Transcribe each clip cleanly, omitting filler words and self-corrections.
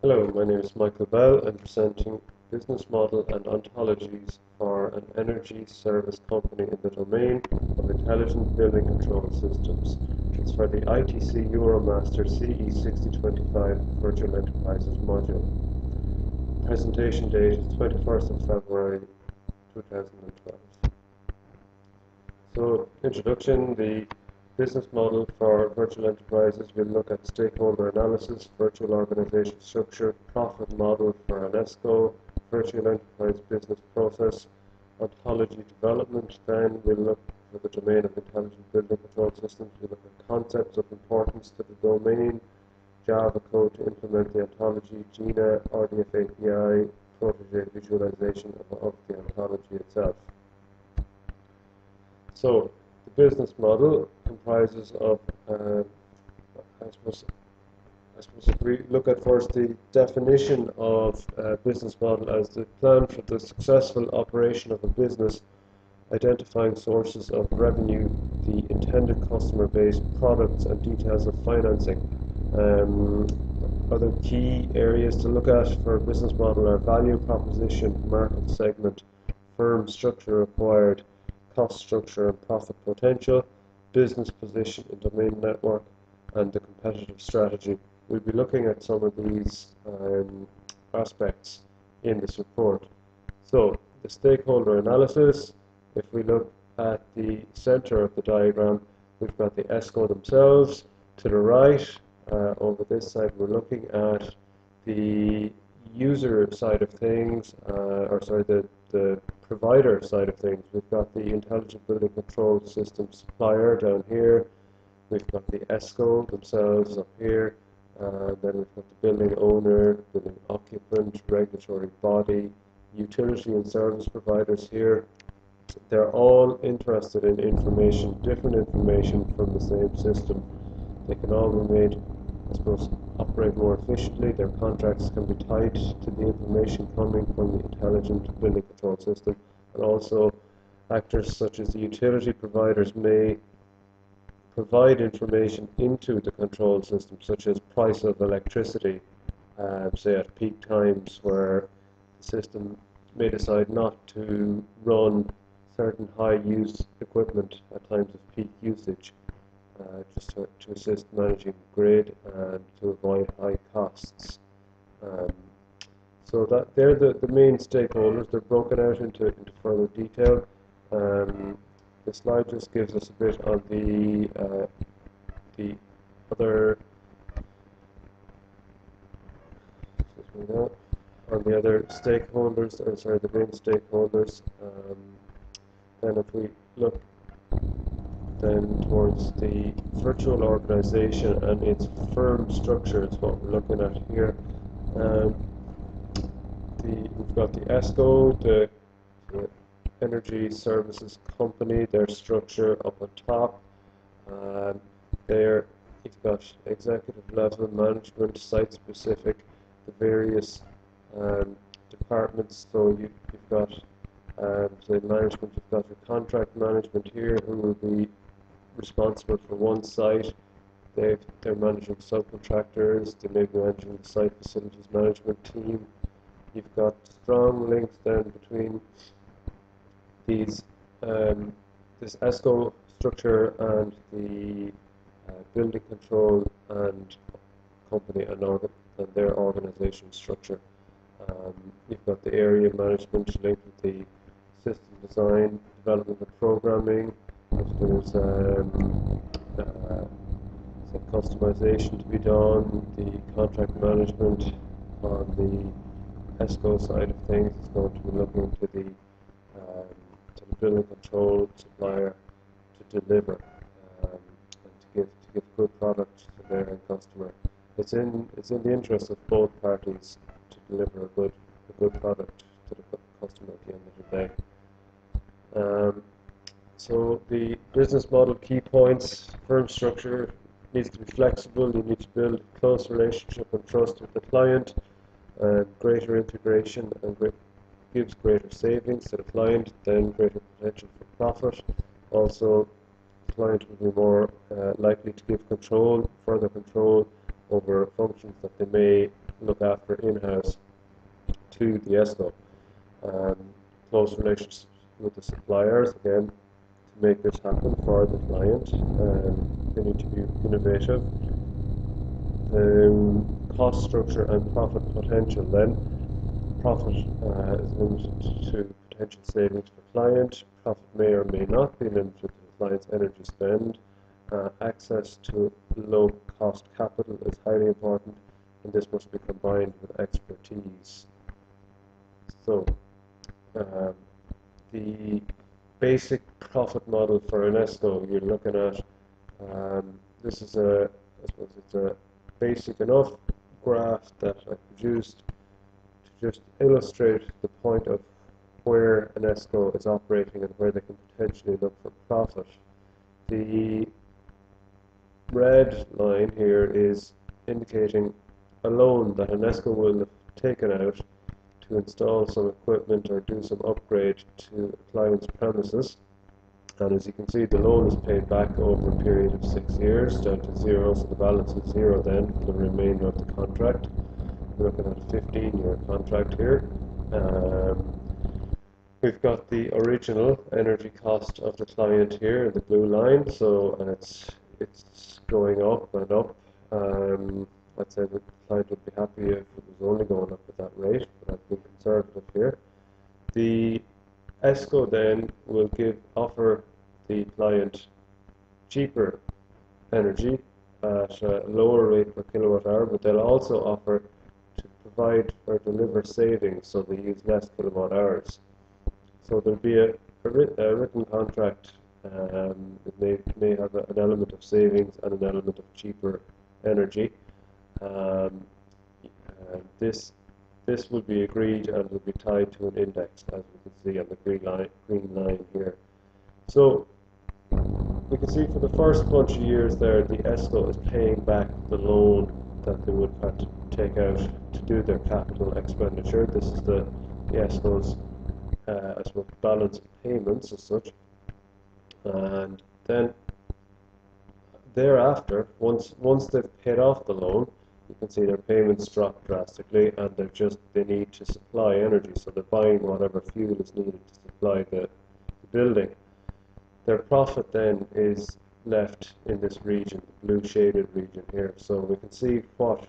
Hello, my name is Michael Bell. I'm presenting business model and ontologies for an energy service company in the domain of intelligent building control systems. It's for the ITC Euromaster CE6025 Virtual Enterprises module. Presentation date is 21st of February 2012. So, introduction, the business model for virtual enterprises will look at stakeholder analysis, virtual organization structure, profit model for an ESCO, virtual enterprise business process, ontology development. Then we'll look for the domain of intelligent building control systems. We'll look at concepts of importance to the domain, Java code to implement the ontology, GINA, RDF API, protege visualization of the ontology itself. So, the business model comprises of, I suppose if we look at first the definition of business model as the plan for the successful operation of a business, identifying sources of revenue, the intended customer base, products, and details of financing. Other key areas to look at for a business model are value proposition, market segment, firm structure required, cost structure and profit potential, business position and domain network, and the competitive strategy. We'll be looking at some of these aspects in this report. So, the stakeholder analysis, if we look at the center of the diagram, we've got the ESCO themselves. To the right, over this side, we're looking at the user side of things, the provider side of things. We've got the intelligent building control system supplier down here. We've got the ESCO themselves up here. Then we've got the building owner, building occupant, regulatory body, utility and service providers here. They're all interested in information, different information from the same system. They can all be made, I suppose, operate more efficiently. Their contracts can be tied to the information coming from the intelligent building control system. And also, actors such as the utility providers may provide information into the control system, such as price of electricity, say at peak times where the system may decide not to run certain high-use equipment at times of peak usage. Just to assist managing grid and to avoid high costs. So that they're the main stakeholders. They're broken out into further detail. The slide just gives us a bit on the other stakeholders, the main stakeholders. Then if we look then towards the virtual organization and its firm structure is what we're looking at here. We've got the ESCO, the energy services company, their structure up on top. There you've got executive level management, site specific, the various departments. So you've got the management, you've got your contract management here who will be responsible for one site. They're managing subcontractors, they may be managing the site facilities management team. You've got strong links then between these this ESCO structure and the building control and company and their organization structure. You've got the area management linked with the system design, development and programming. If there's some customization to be done, the contract management on the ESCO side of things is going to be looking to the building control supplier to deliver and to give good product to their end customer. It's in the interest of both parties to deliver a good product to the customer at the end of the day. So the business model key points: firm structure needs to be flexible. You need to build a close relationship and trust with the client, and greater integration and gives greater savings to the client, then greater potential for profit. Also, the client will be more likely to give further control over functions that they may look after in-house to the ESCO. Close relationships with the suppliers, again, to make this happen for the client. They need to be innovative. Cost structure and profit potential then. Profit is limited to potential savings for client. Profit may or may not be limited to the client's energy spend. Access to low-cost capital is highly important, and this must be combined with expertise. So, the basic profit model for an ESCO you're looking at, this is I suppose it's a basic enough graph that I produced to just illustrate the point of where an ESCO is operating and where they can potentially look for profit. The red line here is indicating a loan that an ESCO will have taken out to install some equipment or do some upgrade to a client's premises. And as you can see, the loan is paid back over a period of 6 years down to zero, so the balance is zero then for the remainder of the contract. We're looking at a 15-year contract here. We've got the original energy cost of the client here, the blue line, so and it's going up and up. I'd say the client would be happy if it was only going up at that rate, but I've been conservative here. The ESCO then will offer the client cheaper energy at a lower rate per kilowatt hour, but they'll also offer to provide or deliver savings, so they use less kilowatt hours. So there'll be a written contract. It may have an element of savings and an element of cheaper energy. This will be agreed and will be tied to an index, as we can see on the green line here. So we can see for the first bunch of years there, the ESCO is paying back the loan that they would have to take out to do their capital expenditure. This is the ESCO's I suppose balance of payments as such. And then thereafter, once they've paid off the loan, you can see their payments drop drastically, and they need to supply energy, so they're buying whatever fuel is needed to supply the building. Their profit then is left in this region, the blue shaded region here. So we can see what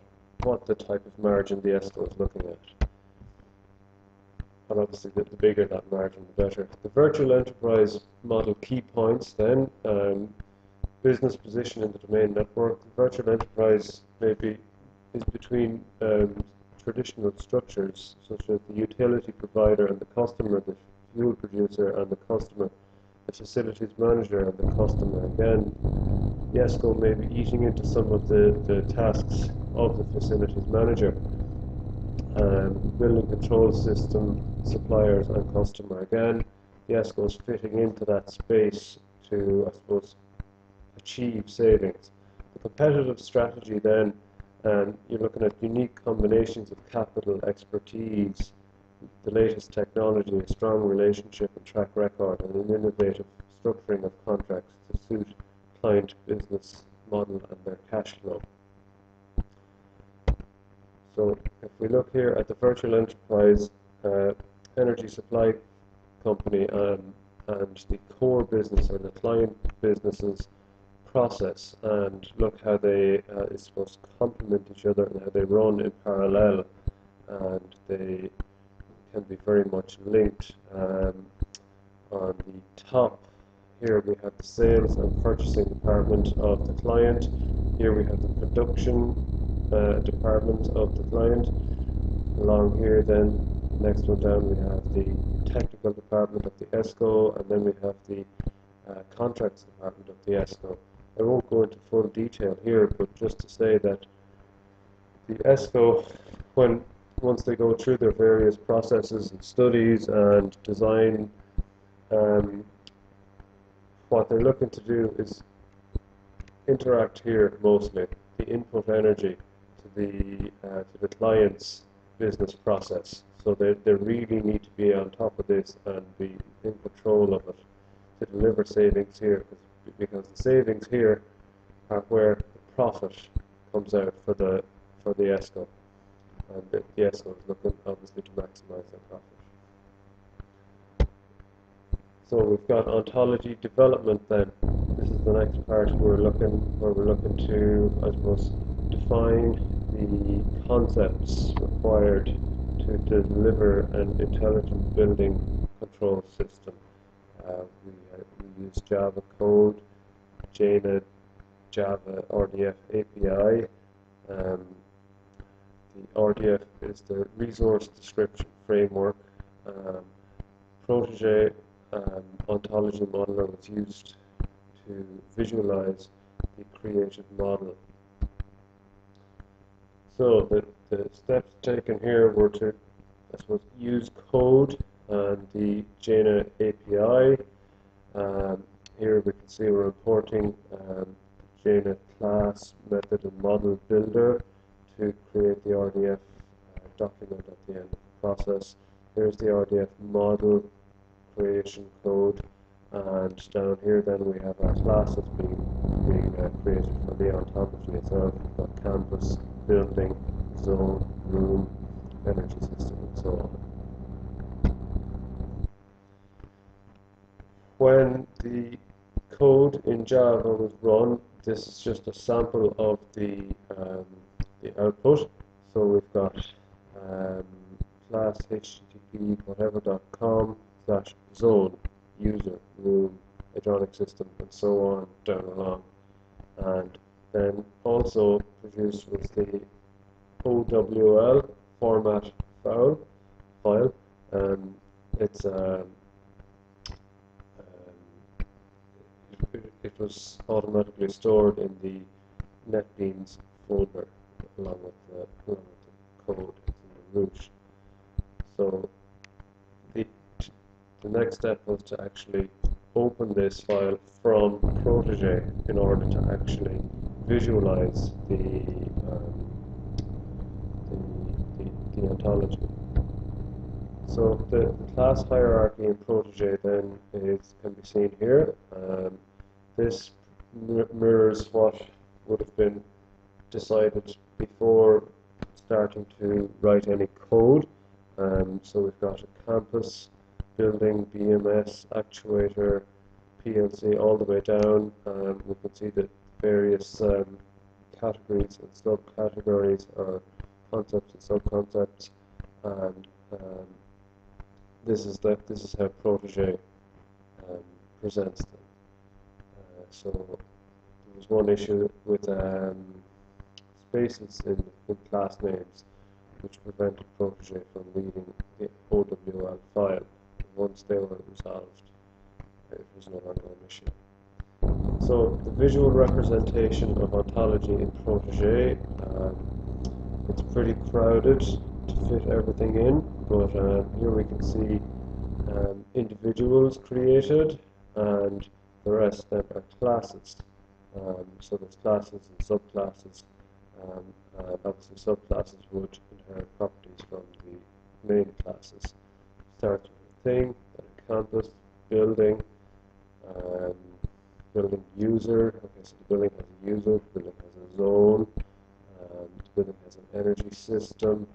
the type of margin the ESCO is looking at. And obviously the bigger that margin, the better. The virtual enterprise model key points then, business position in the domain network. The virtual enterprise is between traditional structures such as the utility provider and the customer, the fuel producer and the customer, the facilities manager and the customer. Again, the ESCO may be eating into some of the tasks of the facilities manager. Building control system suppliers and customer. Again, the ESCO is fitting into that space to, I suppose, achieve savings. The competitive strategy then, you're looking at unique combinations of capital, expertise, the latest technology, a strong relationship and track record, and an innovative structuring of contracts to suit client business model and their cash flow. So if we look here at the virtual enterprise energy supply company and the core business or the client businesses process, and look how they I suppose complement each other and how they run in parallel, and they can be very much linked. On the top here we have the sales and purchasing department of the client. Here we have the production department of the client. Along here then, next one down, we have the technical department of the ESCO, and then we have the contracts department of the ESCO. I won't go into full detail here, but just to say that the ESCO, once they go through their various processes and studies and design, what they're looking to do is interact here mostly, the input energy to the client's business process. So they really need to be on top of this and be in control of it to deliver savings here, because the savings here are where the profit comes out for the ESCO, and the ESCO is looking obviously to maximise their profit. So we've got ontology development then. This is the next part where we're looking to, I suppose, define the concepts required to deliver an intelligent building control system. We use Java code, Jana, Java RDF API. The RDF is the resource description framework. Protege ontology modeler was used to visualize the created model. So the steps taken here were to, I suppose, use code and the Jana API. Here we can see we're importing Jana class, method, and model builder to create the RDF document at the end of the process. Here's the RDF model creation code, and down here then we have our classes being created for the ontology itself. We've got campus, building, zone, room, energy system, and so on. When the code in Java was run, this is just a sample of the output. So we've got class http whatever.com/zone, user, room, hydronic system, and so on down along. And then also produced was the OWL format file. It was automatically stored in the NetBeans folder along with the code in the root. So the next step was to actually open this file from Protege in order to actually visualize the ontology. So the class hierarchy in Protege then can be seen here. This mirrors what would have been decided before starting to write any code. So we've got a campus, building, BMS, actuator, PLC, all the way down. We can see the various categories and subcategories, or concepts and subconcepts, and this is how Protege presents them. So there was one issue with spaces in class names, which prevented Protege from reading the OWL file. Once they were resolved, it was no longer an issue. So the visual representation of ontology in Protege, it's pretty crowded to fit everything in, but here we can see individuals created, and the rest then are classes. So there's classes and subclasses. Obviously subclasses would inherit properties from the main classes. Start with a thing, then a campus, building, building user. Okay, so the building has a user, the building has a zone, the building has an energy system.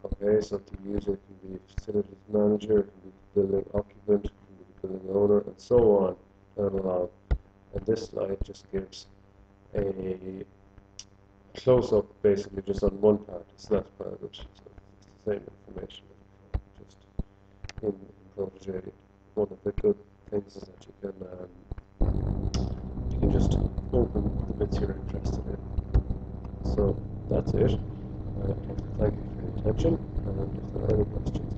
Okay, so the user can be a facilities manager, can be the building occupant, can be the building owner, and so on down along. And this slide just gives a close-up basically just on one part. It's less private, so it's the same information just in Protege. One of the good things is that you can just open the bits you're interested in. So that's it. I'd like to thank you for your attention, and if there are any questions.